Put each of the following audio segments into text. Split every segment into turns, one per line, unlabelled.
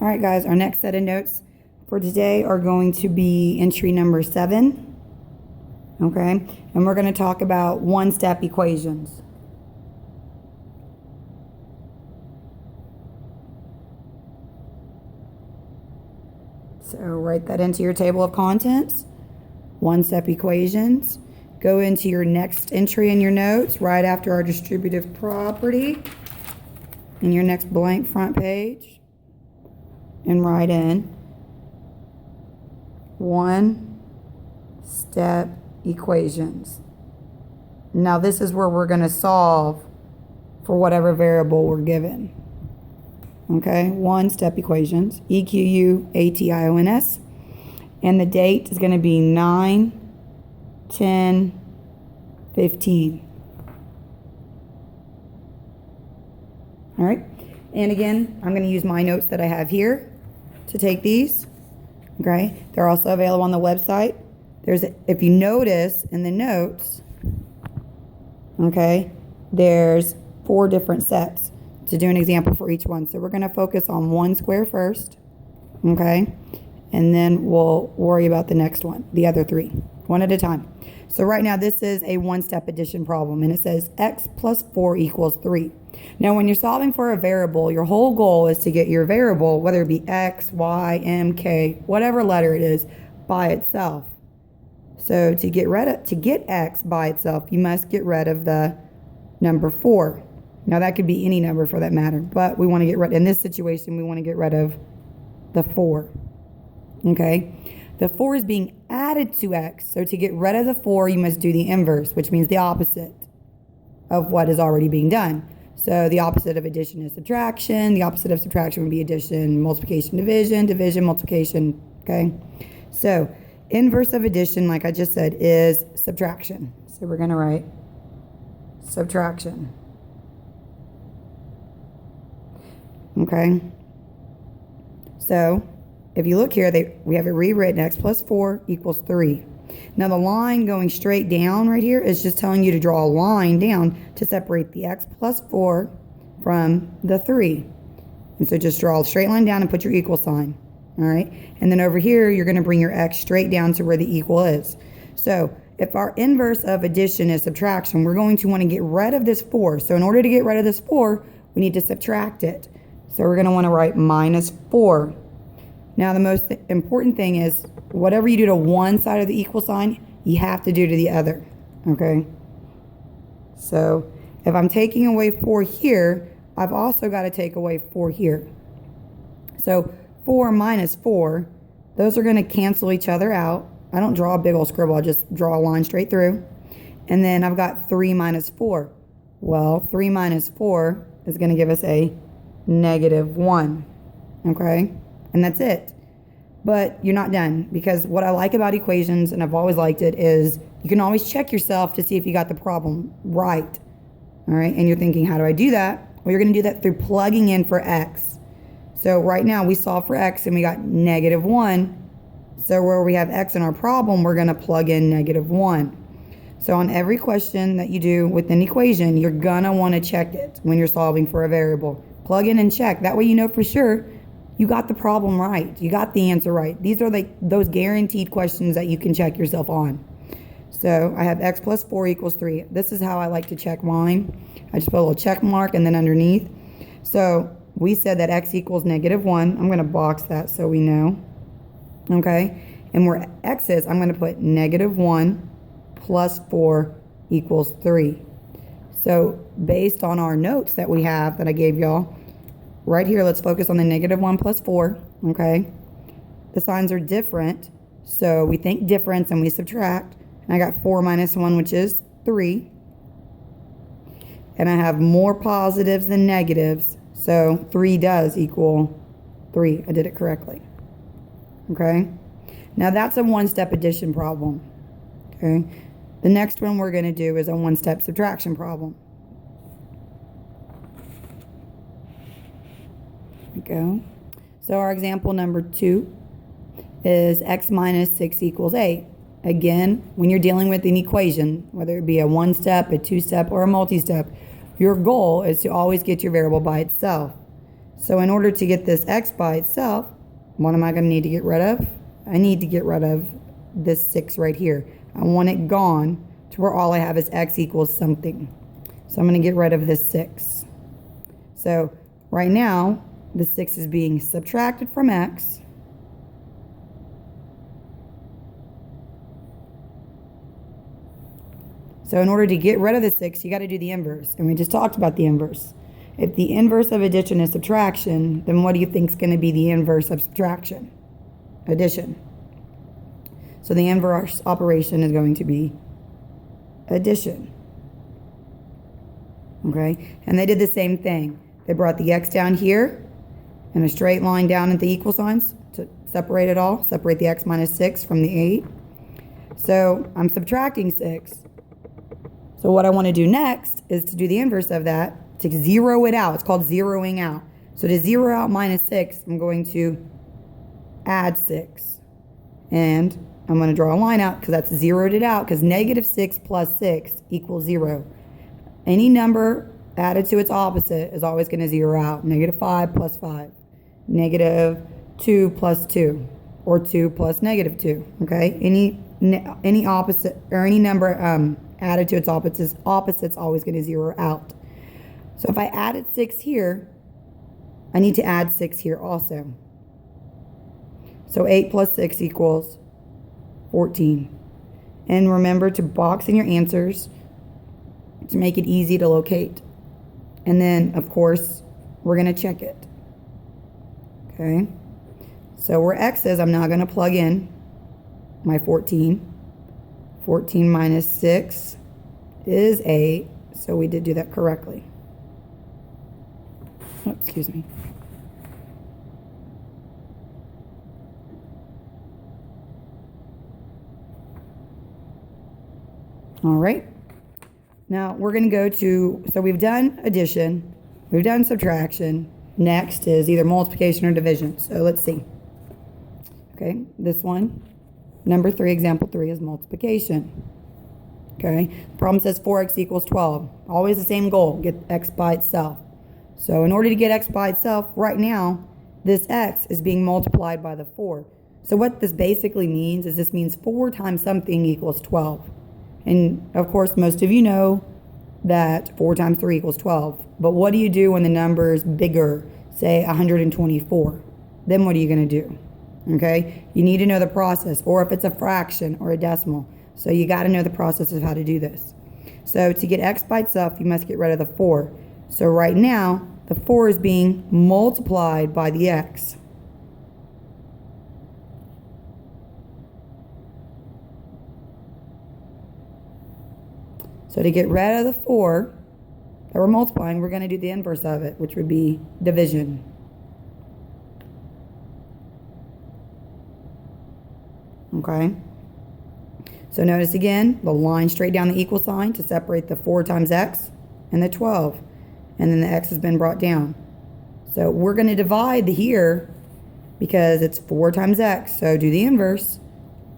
All right, guys, our next set of notes for today are going to be entry number 7. Okay, and we're going to talk about one-step equations. So write that into your table of contents, one-step equations. Go into your next entry in your notes right after our distributive property in your next blank front page, and write in one-step equations. Now this is where we're going to solve for whatever variable we're given. Okay, one-step equations, EQUATIONS, and the date is going to be 9/10/15. All right, and again, I'm going to use my notes that I have here to take these. Okay, they're also available on the website. If you notice in the notes, okay, there's 4 different sets to do an example for each one. So we're going to focus on one square first, okay, and then we'll worry about the next one, the other 3, one at a time. So right now this is a one-step addition problem, and it says x plus 4 equals 3. Now when you're solving for a variable, your whole goal is to get your variable, whether it be x, y, m, k, whatever letter it is, by itself. So to get x by itself, you must get rid of the number 4. Now that could be any number for that matter, but we want to get rid, in this situation, we want to get rid of the 4. Okay? The 4 is being added to x, so to get rid of the 4, you must do the inverse, which means the opposite of what is already being done. So the opposite of addition is subtraction. The opposite of subtraction would be addition, multiplication, division, division, multiplication. Okay? So inverse of addition, like I just said, is subtraction. So we're going to write subtraction. Okay? So if you look here, we have it rewritten, x plus 4 equals 3. Now the line going straight down right here is just telling you to draw a line down to separate the x plus 4 from the 3. And so just draw a straight line down and put your equal sign. All right? And then over here, you're going to bring your x straight down to where the equal is. So if our inverse of addition is subtraction, we're going to want to get rid of this 4. So in order to get rid of this 4, we need to subtract it. So we're going to want to write minus 4. Now the most important thing is whatever you do to one side of the equal sign, you have to do to the other. Okay? So if I'm taking away 4 here, I've also got to take away 4 here. So 4 minus 4, those are going to cancel each other out. I don't draw a big old scribble, I just draw a line straight through. And then I've got 3 minus 4. Well, 3 minus 4 is going to give us a -1. Okay? And that's it. But you're not done, because what I like about equations, and I've always liked it, is you can always check yourself to see if you got the problem right. All right? And you're thinking, how do I do that? Well, you're going to do that through plugging in for x. So right now we solved for x and we got -1. So where we have x in our problem, we're going to plug in -1. So on every question that you do with an equation, you're going to want to check it when you're solving for a variable. Plug in and check. That way you know for sure you got the problem right. You got the answer right. These are like those guaranteed questions that you can check yourself on. So I have x plus 4 equals 3. This is how I like to check mine. I just put a little check mark and then underneath. So we said that x equals -1. I'm going to box that so we know. Okay? And where x is, I'm going to put -1 plus 4 equals 3. So based on our notes that we have that I gave y'all, right here, let's focus on the -1 plus 4, okay? The signs are different, so we think difference and we subtract. And I got 4 minus 1, which is 3. And I have more positives than negatives, so 3 does equal 3. I did it correctly, okay? Now that's a one-step addition problem, okay? The next one we're going to do is a one-step subtraction problem. Go. So our example number 2 is x minus 6 equals 8. Again, when you're dealing with an equation, whether it be a one-step, a two-step, or a multi-step, your goal is to always get your variable by itself. So in order to get this x by itself, what am I going to need to get rid of? I need to get rid of this 6 right here. I want it gone to where all I have is x equals something. So I'm going to get rid of this 6. So right now, the 6 is being subtracted from x. So in order to get rid of the 6, you got to do the inverse. And we just talked about the inverse. If the inverse of addition is subtraction, then what do you think is going to be the inverse of subtraction? Addition. So the inverse operation is going to be addition. Okay? And they did the same thing. They brought the x down here and a straight line down at the equal signs to separate it all. Separate the x minus 6 from the 8. So I'm subtracting 6. So what I want to do next is to do the inverse of that, to zero it out. It's called zeroing out. So to zero out minus 6, I'm going to add 6. And I'm going to draw a line out because that's zeroed it out, because negative 6 plus 6 equals 0. Any number added to its opposite is always going to zero out. Negative 5 plus 5. Negative 2 plus 2. Or 2 plus negative 2. Okay? Any opposite or any number added to its opposite's always going to zero out. So if I added 6 here, I need to add 6 here also. So 8 plus 6 equals 14. And remember to box in your answers to make it easy to locate. And then, of course, we're going to check it. Okay? So where x is, I'm now going to plug in my 14. 14 minus 6 is 8. So we did do that correctly. Oh, excuse me. All right. Now we're going to go to, so we've done addition, we've done subtraction. Next is either multiplication or division. So let's see. Okay, this one, number 3, example 3 is multiplication. Okay, the problem says 4x equals 12. Always the same goal, get x by itself. So in order to get x by itself, right now, this x is being multiplied by the 4. So what this basically means is this means 4 times something equals 12. And of course, most of you know that 4 times 3 equals 12. But what do you do when the number is bigger, say 124? Then what are you going to do? Okay, you need to know the process, or if it's a fraction or a decimal. So you got to know the process of how to do this. So to get x by itself, you must get rid of the 4. So right now, the 4 is being multiplied by the x. So to get rid of the 4 that we're multiplying, we're going to do the inverse of it, which would be division. Okay? So notice again, the line straight down the equal sign to separate the 4 times x and the 12. And then the x has been brought down. So we're going to divide the here because it's 4 times x. So do the inverse.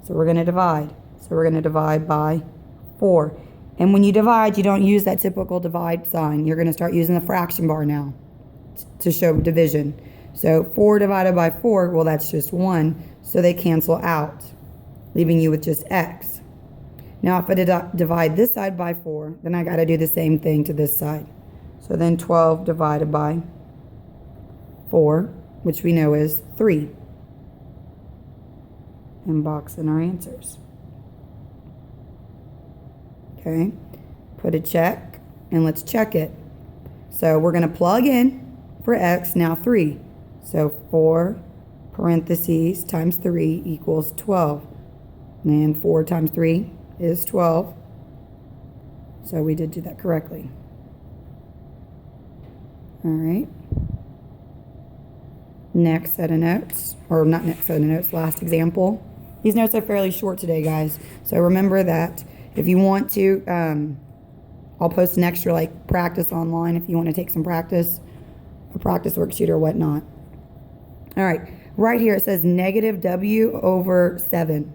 So we're going to divide. So we're going to divide by 4. And when you divide, you don't use that typical divide sign. You're going to start using the fraction bar now to show division. So 4 divided by 4, well, that's just 1. So they cancel out, leaving you with just x. Now, if I divide this side by 4, then I got to do the same thing to this side. So then 12 divided by 4, which we know is 3. And box in our answers. Okay, put a check, and let's check it. So we're going to plug in for x now 3. So 4 parentheses times 3 equals 12. And 4 times 3 is 12. So we did do that correctly. All right. Next set of notes, or not next set of notes, last example. These notes are fairly short today, guys. So remember that. If you want to, I'll post an extra like practice online if you want to take some practice, a practice worksheet or whatnot. All right, right here it says negative w over 7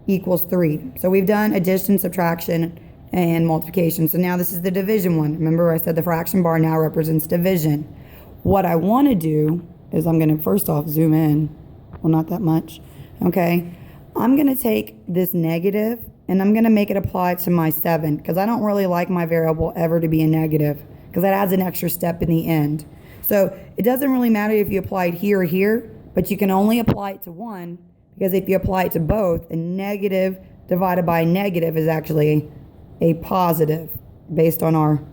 equals 3. So we've done addition, subtraction, and multiplication. So now this is the division one. Remember I said the fraction bar now represents division. what I want to do is I'm going to first off zoom in. Well, not that much. Okay. I'm going to take this negative and I'm going to make it apply to my 7 because I don't really like my variable ever to be a negative because that adds an extra step in the end. So it doesn't really matter if you apply it here or here, but you can only apply it to one because if you apply it to both, a negative divided by a negative is actually a positive based on our,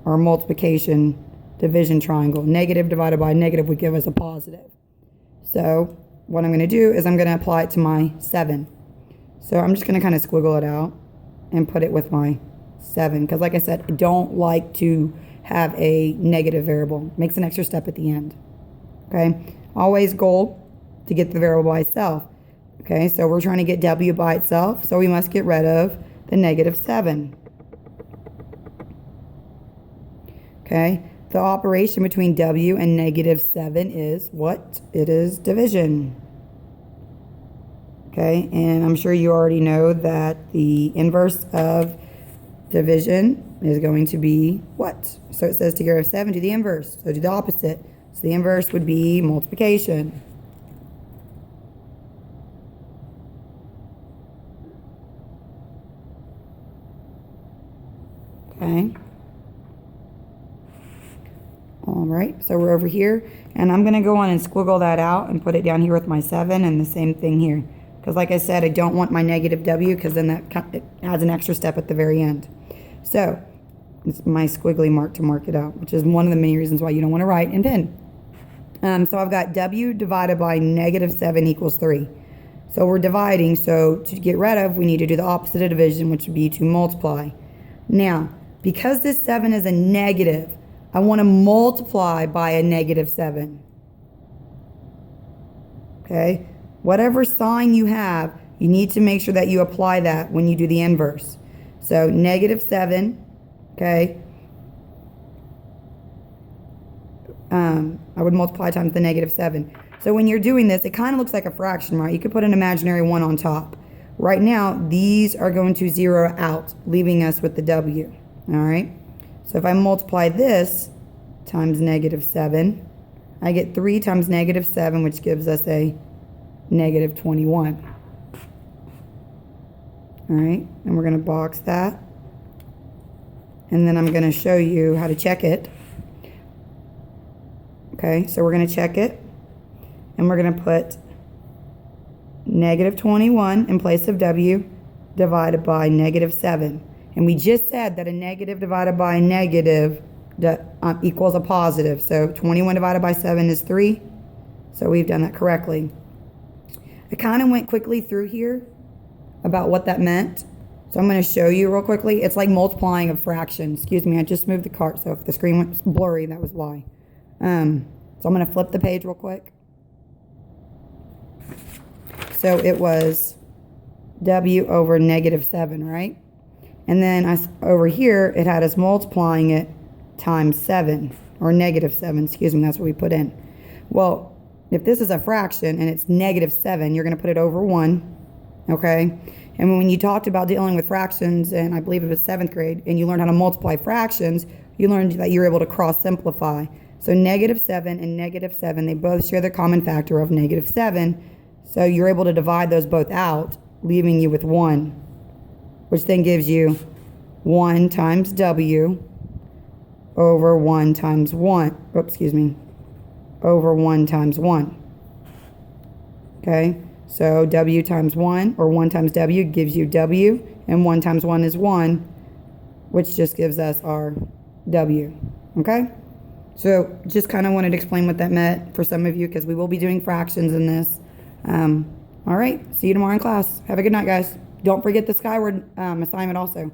our multiplication division triangle. Negative divided by negative would give us a positive. So what I'm going to do is I'm going to apply it to my 7. So I'm just going to kind of squiggle it out and put it with my 7 because like I said, I don't like to have a negative variable. It makes an extra step at the end. Okay, always goal to get the variable by itself. Okay, so we're trying to get W by itself, so we must get rid of the negative 7. Okay, the operation between W and negative 7 is what? It is division. Okay, and I'm sure you already know that the inverse of division is going to be what? So it says to get rid of 7, do the inverse. So do the opposite. So the inverse would be multiplication. Okay. All right, so we're over here, and I'm going to go on and squiggle that out and put it down here with my 7, and the same thing here. Because like I said, I don't want my negative W, because then it adds an extra step at the very end. So, it's my squiggly mark to mark it out, which is one of the many reasons why you don't want to write in pen. So I've got W divided by negative 7 equals 3. So we're dividing, so to get rid of, we need to do the opposite of division, which would be to multiply. Now, because this 7 is a negative, I want to multiply by a negative 7. Okay? Whatever sign you have, you need to make sure that you apply that when you do the inverse. So negative 7, okay? I would multiply times the negative 7. So when you're doing this, it kind of looks like a fraction, right? You could put an imaginary 1 on top. Right now, these are going to zero out, leaving us with the W. All right? So if I multiply this times negative 7, I get 3 times negative 7, which gives us a negative 21. All right, and we're going to box that. And then I'm going to show you how to check it. Okay, so we're going to check it. And we're going to put negative 21 in place of W divided by negative 7. And we just said that a negative divided by a negative equals a positive. So 21 divided by 7 is 3. So we've done that correctly. I kind of went quickly through here about what that meant. So I'm going to show you real quickly. It's like multiplying a fraction. Excuse me, I just moved the cart, so if the screen went blurry, that was why. So I'm going to flip the page real quick. So it was W over negative 7, right? And then over here, it had us multiplying it times 7, or negative 7, excuse me, that's what we put in. Well, if this is a fraction and it's negative 7, you're going to put it over 1, okay? And when you talked about dealing with fractions, and I believe it was 7th grade, and you learned how to multiply fractions, you learned that you're able to cross-simplify. So negative 7 and negative 7, they both share the common factor of negative 7, so you're able to divide those both out, leaving you with 1, which then gives you 1 times W over 1 times 1. Oops, excuse me. Over 1 times 1. Okay, so W times 1, or 1 times W, gives you W, and 1 times 1 is 1, which just gives us our W. Okay, so just kind of wanted to explain what that meant for some of you, because we will be doing fractions in this. All right, see you tomorrow in class. Have a good night, guys. Don't forget the Skyward assignment also.